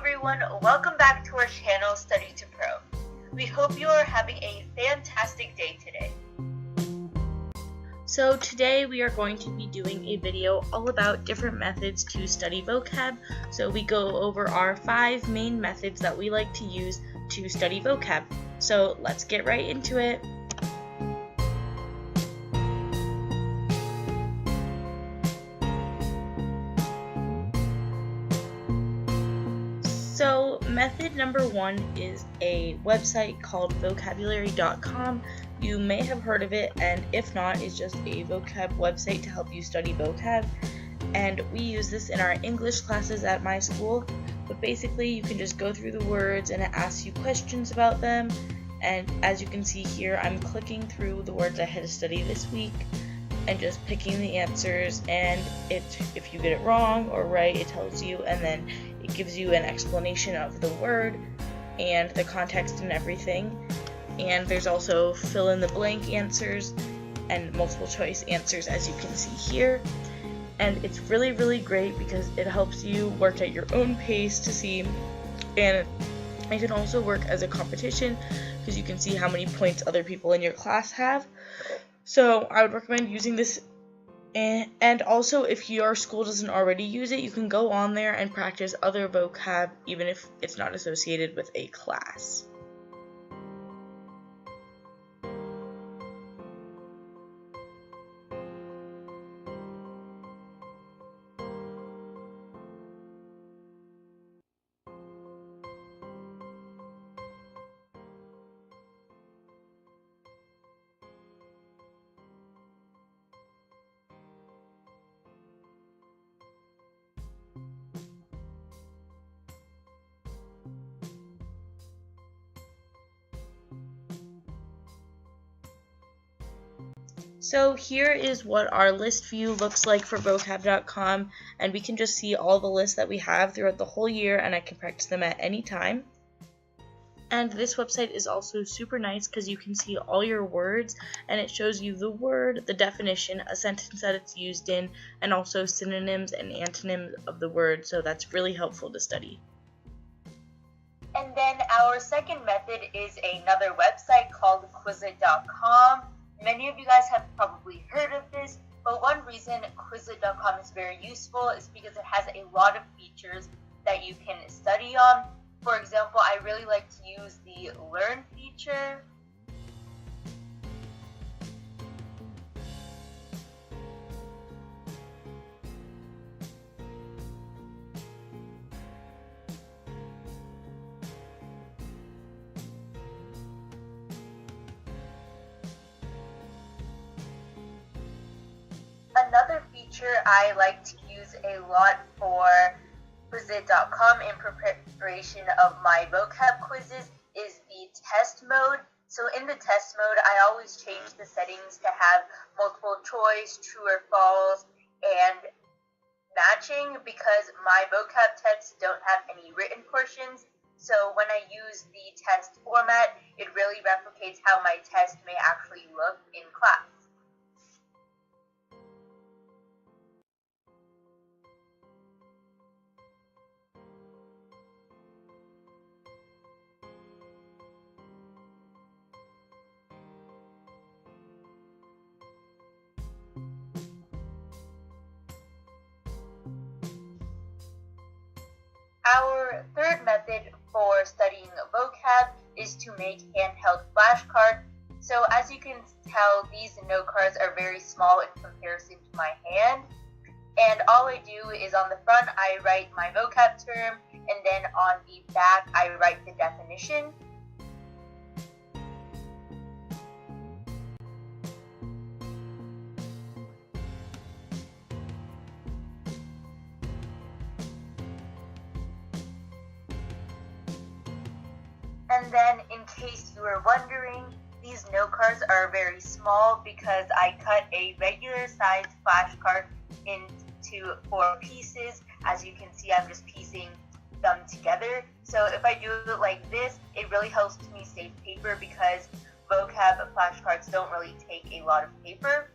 everyone, welcome back to our channel Study to Pro. We hope you are having a fantastic day today. So today we are going to be doing a video all about different methods to study vocab. So we go over our 5 main methods that we like to use to study vocab. So let's get right into it. So method number 1 is a website called Vocabulary.com. You may have heard of it, and if not, it's just a vocab website to help you study vocab. And we use this in our English classes at my school. But basically, you can just go through the words and it asks you questions about them. And as you can see here, I'm clicking through the words I had to study this week and just picking the answers. And if you get it wrong or right, it tells you, and then it gives you an explanation of the word and the context and everything. And there's also fill in the blank answers and multiple choice answers, as you can see here. And it's really, really great because it helps you work at your own pace to see, and it can also work as a competition because you can see how many points other people in your class have. So I would recommend using this. And also, if your school doesn't already use it, you can go on there and practice other vocab even if it's not associated with a class. So here is what our list view looks like for Vocab.com, and we can just see all the lists that we have throughout the whole year, and I can practice them at any time. And this website is also super nice because you can see all your words, and it shows you the word, the definition, a sentence that it's used in, and also synonyms and antonyms of the word, so that's really helpful to study. And then our second method is another website called Quizlet.com. Many of you guys have probably heard of this, but one reason Quizlet.com is very useful is because it has a lot of features that you can study on. For example, I really like to use the Learn feature. Another feature I like to use a lot for Quizlet.com in preparation of my vocab quizzes is the test mode. So in the test mode, I always change the settings to have multiple choice, true or false, and matching because my vocab tests don't have any written portions. So when I use the test format, it really replicates how my test may actually look in class. Our third method for studying vocab is to make handheld flashcards. So as you can tell, these note cards are very small in comparison to my hand. And all I do is on the front, I write my vocab term, and then on the back, I write the definition. And then, in case you were wondering, these note cards are very small because I cut a regular sized flashcard into 4 pieces. As you can see, I'm just piecing them together. So if I do it like this, it really helps me save paper because vocab flashcards don't really take a lot of paper.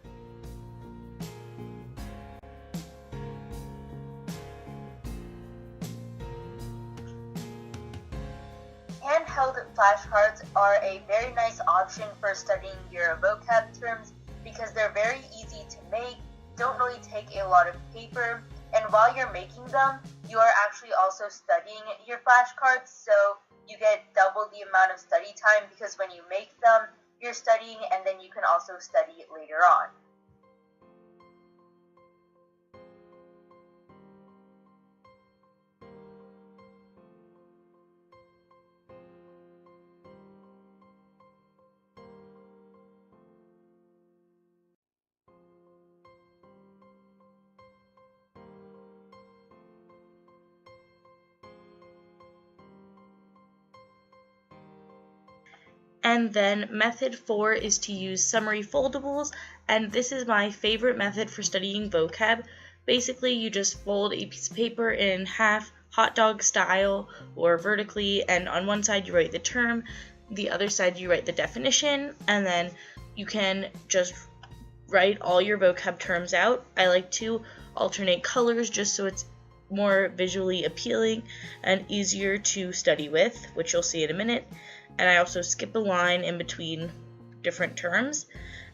handheld flashcards are a very nice option for studying your vocab terms because they're very easy to make, don't really take a lot of paper, and while you're making them, you are actually also studying your flashcards, so you get double the amount of study time because when you make them, you're studying and then you can also study it later on. And then method 4 is to use summary foldables, and this is my favorite method for studying vocab. Basically, you just fold a piece of paper in half, hot dog style, or vertically, and on one side you write the term, the other side you write the definition, and then you can just write all your vocab terms out. I like to alternate colors just so it's more visually appealing and easier to study with, which you'll see in a minute. And I also skip a line in between different terms.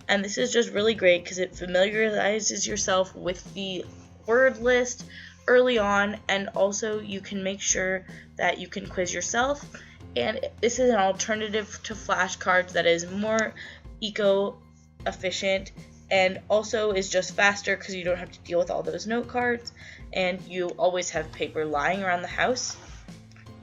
And this is just really great because it familiarizes yourself with the word list early on, and also you can make sure that you can quiz yourself. And this is an alternative to flashcards that is more eco-efficient and also is just faster because you don't have to deal with all those note cards and you always have paper lying around the house.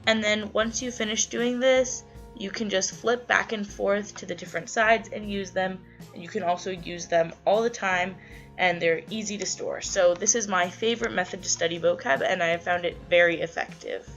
And then once you finish doing this, you can just flip back and forth to the different sides and use them, and you can also use them all the time, and they're easy to store. So this is my favorite method to study vocab, and I have found it very effective.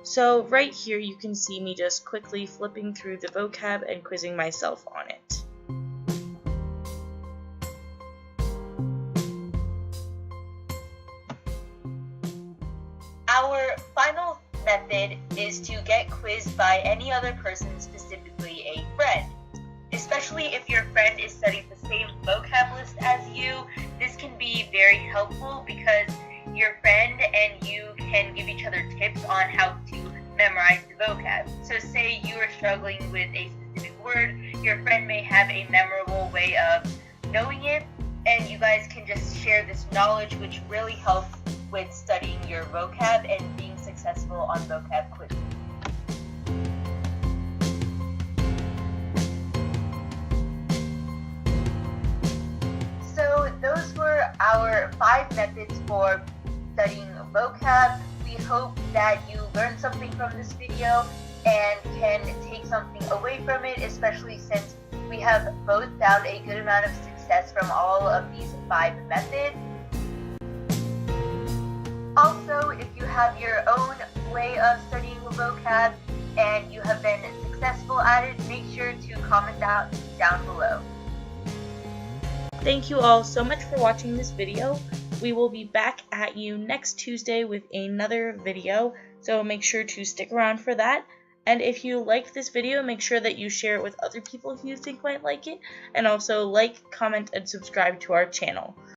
So right here you can see me just quickly flipping through the vocab and quizzing myself on it. Our final method is to get quizzed by any other person, specifically a friend. Especially if your friend is studying the same vocab list as you, this can be very helpful because your friend and you can give each other tips on how to memorize the vocab. So say you are struggling with a specific word, your friend may have a memorable way of knowing it, and you guys can just share this knowledge, which really helps with studying your vocab and being successful on vocab quizzes. So those were our 5 methods for studying vocab. We hope that you learned something from this video and can take something away from it, especially since we have both found a good amount of success from all of these 5 methods. Also, if you have your own way of studying vocab and you have been successful at it, make sure to comment that down below. Thank you all so much for watching this video. We will be back at you next Tuesday with another video, so make sure to stick around for that. And if you liked this video, make sure that you share it with other people who you think might like it, and also like, comment, and subscribe to our channel.